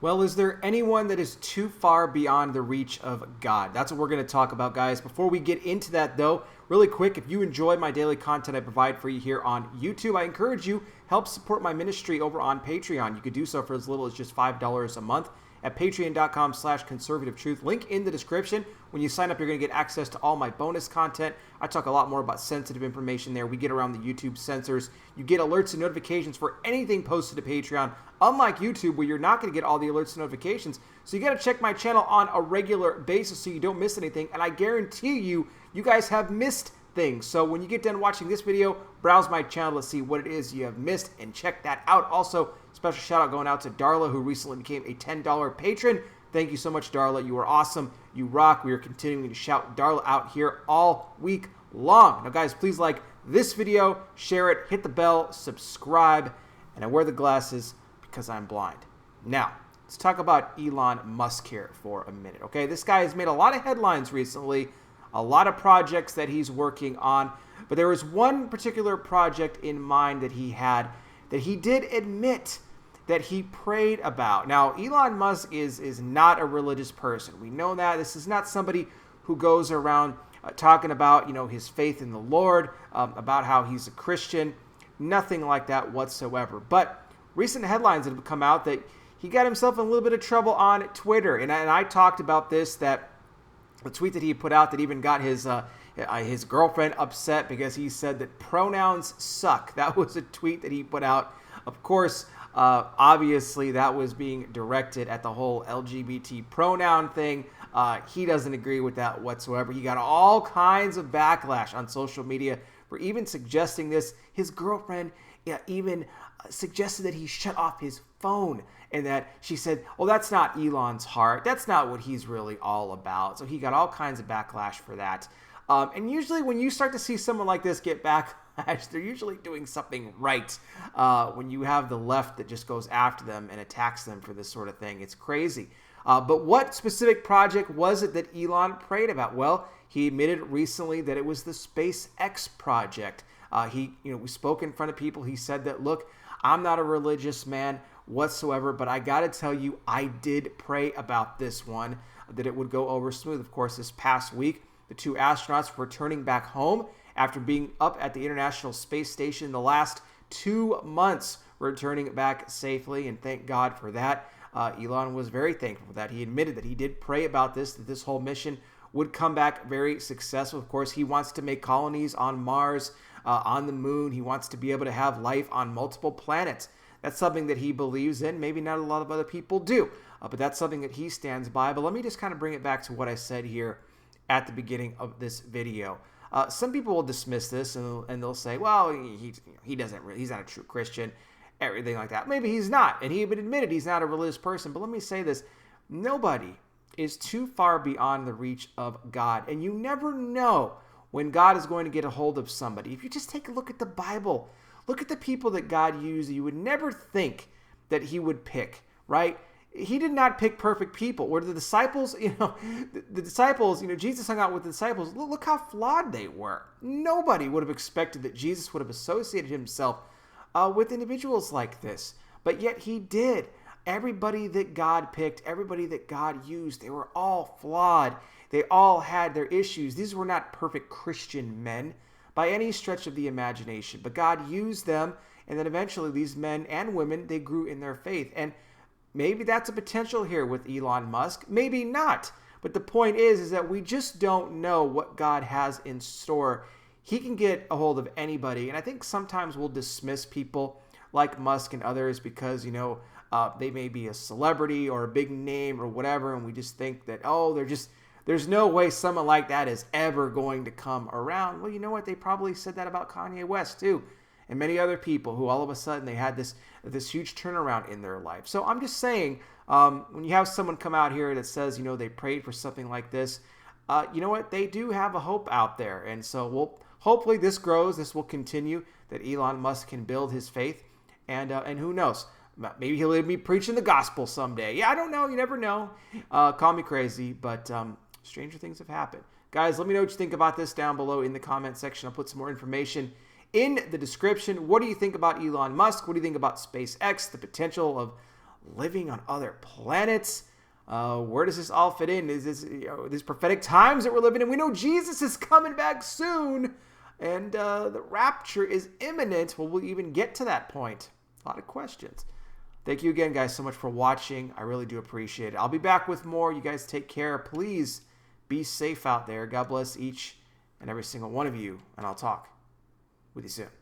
Well, is there anyone that is too far beyond the reach of God? That's what we're going to talk about, guys. Before we get into that, though, really quick, if you enjoy my daily content I provide for you here on YouTube, I encourage you, help support my ministry over on Patreon. You could do so for as little as just $5 a month at patreon.com/conservativetruth. Link in the description. When you sign up, you're going to get access to all my bonus content. I talk a lot more about sensitive information there. We get around the YouTube censors. You get alerts and notifications for anything posted to Patreon, unlike YouTube, where you're not going to get all the alerts and notifications. So you got to check my channel on a regular basis so you don't miss anything. And I guarantee you, you guys have missed things. So when you get done watching this video, browse my channel to see what it is you have missed and check that out. Also, special shout out going out to Darla, who recently became a $10 patron. Thank you so much, Darla. You are awesome. You rock. We are continuing to shout Darla out here all week long. Now, guys, please like this video, share it, hit the bell, subscribe, and I wear the glasses because I'm blind. Now, let's talk about Elon Musk here for a minute, okay? This guy has made a lot of headlines recently, a lot of projects that he's working on, but there was one particular project in mind that he had that he did admit that he prayed about. Now, Elon Musk is not a religious person. We know that. This is not somebody who goes around talking about, his faith in the Lord, about how he's a Christian. Nothing like that whatsoever. But recent headlines have come out that he got himself in a little bit of trouble on Twitter. And I talked about this, that the tweet that he put out that even got his girlfriend upset because he said that pronouns suck. That was a tweet that he put out. Of course, obviously that was being directed at the whole LGBT pronoun thing. He doesn't agree with that whatsoever. He got all kinds of backlash on social media for even suggesting this. His girlfriend even suggested that he shut off his phone, and that she said, oh, that's not Elon's heart. That's not what he's really all about. So he got all kinds of backlash for that. And usually when you start to see someone like this get backlash, they're usually doing something right. When you have the left that just goes after them and attacks them for this sort of thing, it's crazy. But what specific project was it that Elon prayed about? Well, he admitted recently that it was the SpaceX project. We spoke in front of people. He said that, look, I'm not a religious man whatsoever, but I got to tell you, I did pray about this one, that it would go over smooth. Of course, this past week, the two astronauts were returning back home after being up at the International Space Station the last 2 months, returning back safely, and thank God for that. Elon was very thankful for that. He admitted that he did pray about this, that this whole mission would come back very successful. Of course, he wants to make colonies on Mars, on the moon. He wants to be able to have life on multiple planets. That's something that he believes in. Maybe not a lot of other people do, but that's something that he stands by. But let me just kind of bring it back to what I said here at the beginning of this video. Some people will dismiss this and they'll say, well, he doesn't really, he's not a true Christian, everything like that. Maybe he's not, and he even admitted he's not a religious person. But let me say this, nobody is too far beyond the reach of God, and you never know when God is going to get a hold of somebody. If you just take a look at the Bible, look at the people that God used, you would never think that he would pick, right? He did not pick perfect people. Or the disciples, the disciples, Jesus hung out with the disciples. Look how flawed they were. Nobody would have expected that Jesus would have associated himself with individuals like this. But yet he did. Everybody that God picked, everybody that God used, they were all flawed. They all had their issues. These were not perfect Christian men by any stretch of the imagination. But God used them, and then eventually these men and women, they grew in their faith. And maybe that's a potential here with Elon Musk. Maybe not. But the point is that we just don't know what God has in store. He can get a hold of anybody. And I think sometimes we'll dismiss people like Musk and others because, they may be a celebrity or a big name or whatever. And we just think that, there's no way someone like that is ever going to come around. Well, you know what? They probably said that about Kanye West too. And many other people who all of a sudden they had this huge turnaround in their life. So I'm just saying, when you have someone come out here that says, they prayed for something like this, you know what? They do have a hope out there. And so hopefully this grows. This will continue, that Elon Musk can build his faith. And who knows? Maybe he'll leave me preaching the gospel someday. Yeah, I don't know. You never know. Call me crazy, but stranger things have happened. Guys, let me know what you think about this down below in the comment section. I'll put some more information in the description. What do you think about Elon Musk? What do you think about SpaceX, the potential of living on other planets? Where does this all fit in? Is this these prophetic times that we're living in? We know Jesus is coming back soon, and the rapture is imminent. Will we even get to that point? A lot of questions. Thank you again, guys, so much for watching. I really do appreciate it. I'll be back with more. You guys take care. Please be safe out there. God bless each and every single one of you, and I'll talk with you soon.